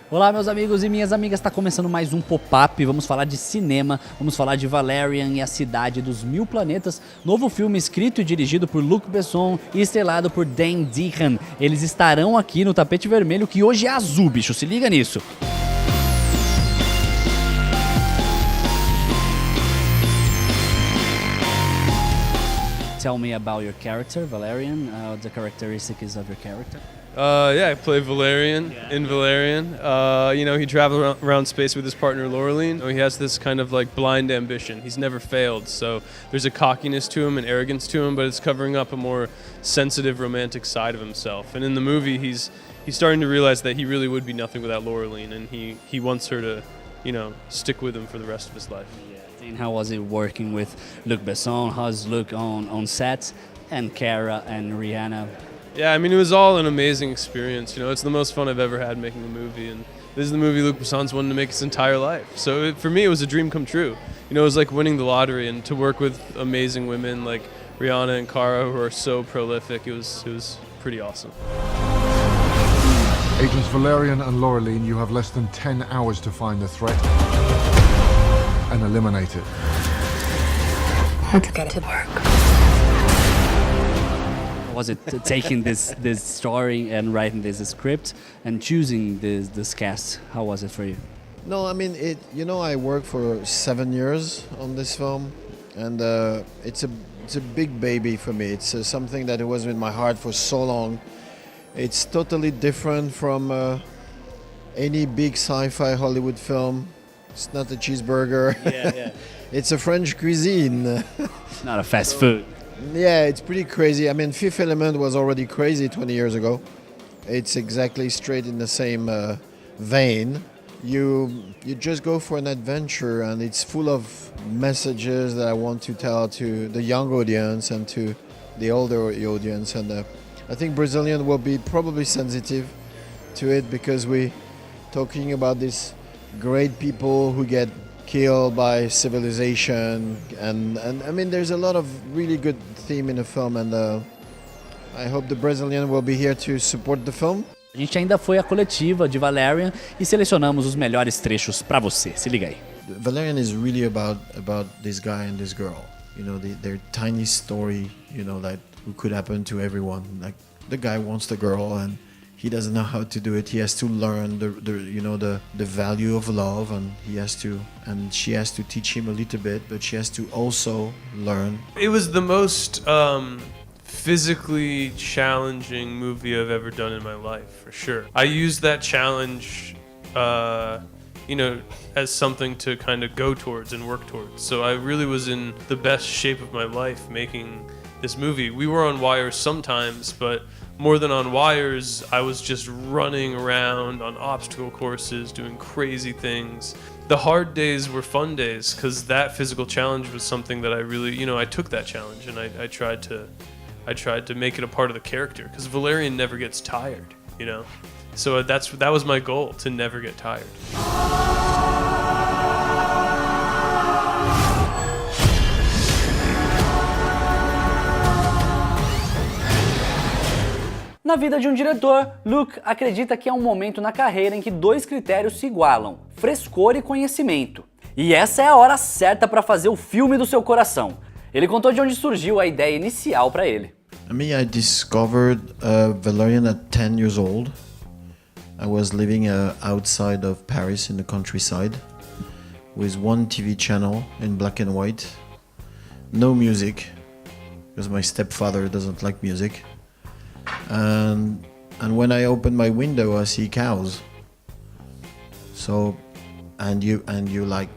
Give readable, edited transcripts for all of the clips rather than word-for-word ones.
Olá, meus amigos e minhas amigas, está começando mais um pop-up. Vamos falar de cinema, vamos falar de Valerian e a Cidade dos Mil Planetas, novo filme escrito e dirigido por Luc Besson e estrelado por Dane DeHaan. Eles estarão aqui no tapete vermelho, que hoje é azul, bicho, se liga nisso. Tell me about your character, Valerian, the characteristics of your character. I play Valerian in Valerian. He travels around space with his partner Laureline. He has this kind of like blind ambition. He's never failed, so there's a cockiness to him and arrogance to him, but it's covering up a more sensitive, romantic side of himself. And in the movie, he's starting to realize that he really would be nothing without Laureline, and he wants her to, stick with him for the rest of his life. Yeah. And how was it working with Luc Besson? How's Luc on set? And Cara and Rihanna? Yeah, it was all an amazing experience. It's the most fun I've ever had making a movie, and this is the movie Luc Besson's wanted to make his entire life. So for me, it was a dream come true. It was like winning the lottery, and to work with amazing women like Rihanna and Cara, who are so prolific, it was pretty awesome. Agents Valerian and Laureline, you have less than 10 hours to find the threat and eliminate it. Let's get to work. Was it taking this story and writing this script and choosing this cast? How was it for you? No, I worked for 7 years on this film, and it's a big baby for me. It's something that was in my heart for so long. It's totally different from any big sci-fi Hollywood film. It's not a cheeseburger. Yeah. It's a French cuisine. It's not a fast food. Yeah, it's pretty crazy. Fifth Element was already crazy 20 years ago. It's exactly straight in the same vein. You just go for an adventure, and it's full of messages that I want to tell to the young audience and to the older audience. And I think Brazilian will be probably sensitive to it, because we're talking about these great people who get killed by civilization, and there's a lot of really good theme in the film, and I hope the Brazilian will be here to support the film. A gente ainda foi à coletiva de Valerian e selecionamos os melhores trechos pra você. Se liga aí. Valerian is really about this guy and this girl. Their tiny story. That could happen to everyone. Like, the guy wants the girl, and he doesn't know how to do it. He has to learn the value of love, and she has to teach him a little bit, but she has to also learn. It was the most physically challenging movie I've ever done in my life, for sure. I used that challenge, as something to kind of go towards and work towards. So I really was in the best shape of my life making this movie. We were on wires sometimes, but more than on wires, I was just running around on obstacle courses, doing crazy things. The hard days were fun days, because that physical challenge was something that I really, I took that challenge, and I tried to make it a part of the character, because Valerian never gets tired, So that was my goal, to never get tired. Na vida de um diretor, Luc acredita que é um momento na carreira em que dois critérios se igualam: frescor e conhecimento. E essa é a hora certa para fazer o filme do seu coração. Ele contou de onde surgiu a ideia inicial para ele. I discovered Valerian at 10 years old. I was living outside of Paris in the countryside with one TV channel in black and white. No music, because my stepfather doesn't like music. And when I open my window, I see cows. So, and you like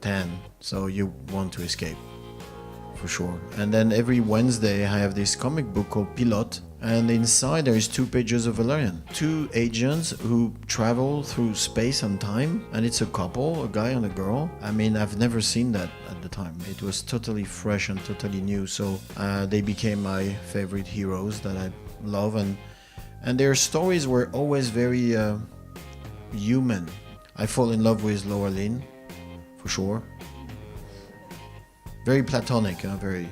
10, so you want to escape, for sure. And then every Wednesday I have this comic book called Pilote, and inside there is 2 pages of Valerian. 2 agents who travel through space and time, and it's a couple, a guy and a girl. I've never seen that at the time. It was totally fresh and totally new, so they became my favorite heroes that I love, and their stories were always very human. I fall in love with Laureline, for sure. Very platonic, very.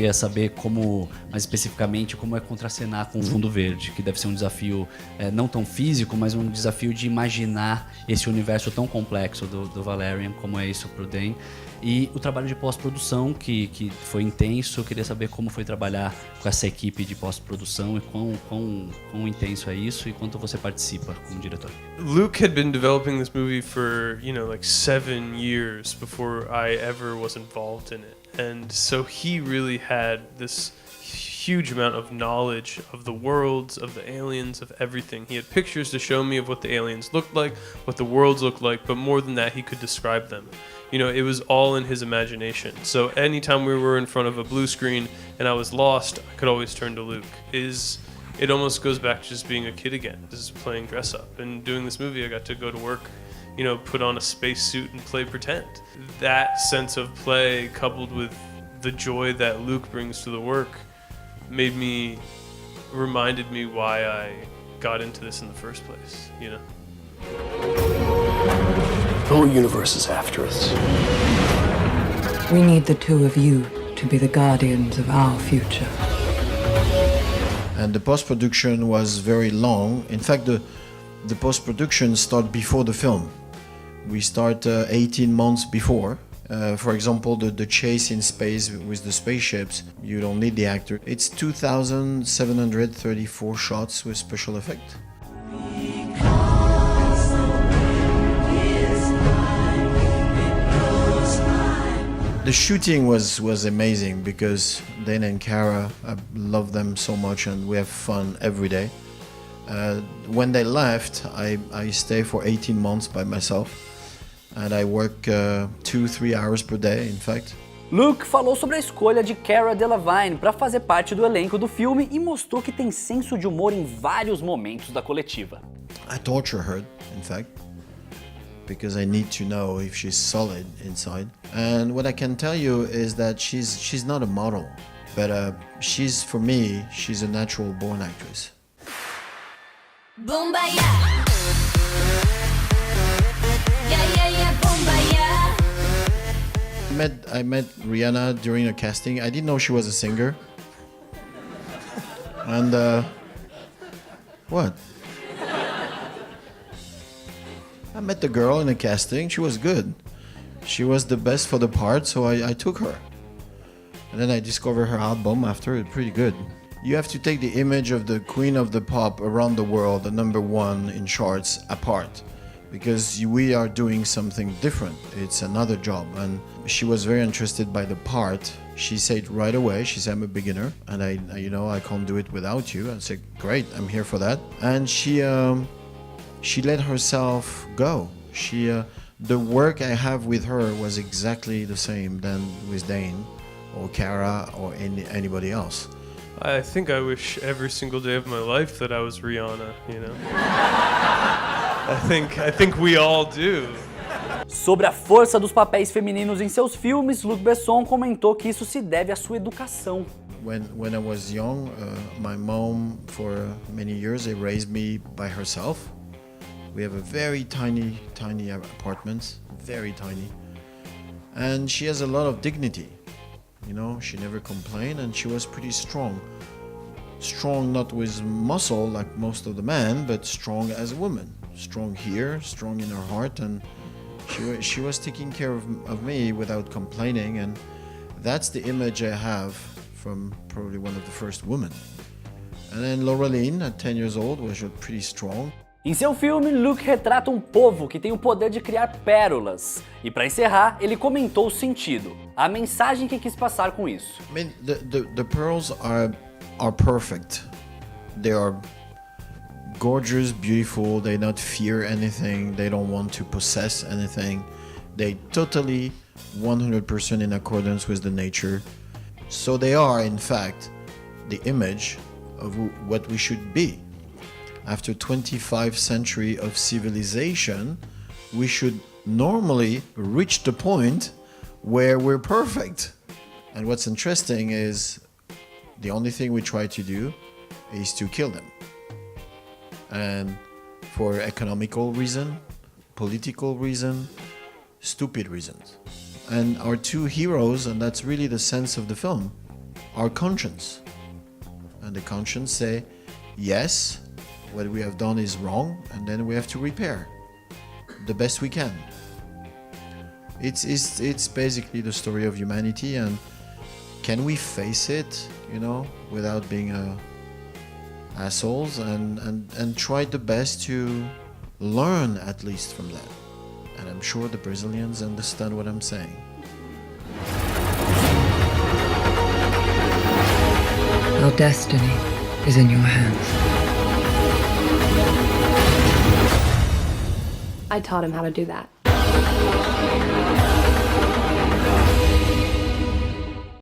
queria saber como, mais especificamente, como é contracenar com o fundo verde, que deve ser um desafio não tão físico, mas um desafio de imaginar esse universo tão complexo do Valerian, como é isso pro Dane. E o trabalho de pós-produção, que foi intenso. Eu queria saber como foi trabalhar com essa equipe de pós-produção e quão intenso é isso e quanto você participa como diretor. Luc had been developing this movie for, like 7 years before I ever was involved in it. And so he really had this huge amount of knowledge of the worlds, of the aliens, of everything. He had pictures to show me of what the aliens looked like, what the worlds looked like, but more than that, he could describe them. It was all in his imagination. So anytime we were in front of a blue screen and I was lost, I could always turn to Luc. It almost goes back to just being a kid again, just playing dress up. And doing this movie, I got to go to work, put on a spacesuit and play pretend. That sense of play, coupled with the joy that Luc brings to the work, reminded me why I got into this in the first place, The whole universe is after us. We need the two of you to be the guardians of our future. And the post-production was very long. In fact, the post-production started before the film. We start 18 months before. For example, the chase in space with the spaceships, you don't need the actor. It's 2,734 shots with special effect. The shooting was amazing because Dane and Cara, I love them so much and we have fun every day. When they left, I stay for 18 months by myself and I work 2-3 hours per day, in fact. Luc falou sobre a escolha de Cara Delevingne para fazer parte do elenco do filme e mostrou que tem senso de humor em vários momentos da coletiva. I torture her, in fact, because I need to know if she's solid inside. And what I can tell you is that she's not a model, but for me, she's a natural born actress. Bomba yeah. Yeah, bomba yeah. I met Rihanna during a casting. I didn't know she was a singer. And what? I met the girl in a casting. She was good. She was the best for the part, so I took her. And then I discovered her album after. It's pretty good. You have to take the image of the queen of the pop around the world, the #1 in charts, apart. Because we are doing something different. It's another job. And she was very interested by the part. She said right away, she said, I'm a beginner. And I can't do it without you. I said, great, I'm here for that. And she let herself go. The work I have with her was exactly the same than with Dane or Cara or anybody else. I think I wish every single day of my life that I was Rihanna, I think we all do. Sobre a força dos papéis femininos em seus filmes, Luc Besson comentou que isso se deve à sua educação. When I was young, my mom for many years they raised me by herself. We have a very tiny apartment, very tiny. And she has a lot of dignity. She never complained and she was pretty strong. Strong not with muscle like most of the men, but strong as a woman. Strong here, strong in her heart, and she was taking care of me without complaining, and that's the image I have from probably one of the first women. And then Laureline, at 10 years old, was pretty strong. Em seu filme, Luc retrata um povo que tem o poder de criar pérolas. E para encerrar, ele comentou o sentido, a mensagem que quis passar com isso. I mean, the pearls are perfect. They are gorgeous, beautiful. They don't fear anything. They don't want to possess anything. They totally 100% in accordance with the nature. So they are, in fact, the image of what we should be. After 25 centuries of civilization, we should normally reach the point where we're perfect. And what's interesting is the only thing we try to do is to kill them. And for economical reason, political reason, stupid reasons. And our two heroes, and that's really the sense of the film, our conscience. And the conscience say, yes, what we have done is wrong, and then we have to repair the best we can. It's basically the story of humanity, and can we face it, you know, without being assholes, and try the best to learn at least from that. And I'm sure the Brazilians understand what I'm saying. Our destiny is in your hands. I taught him how to do that.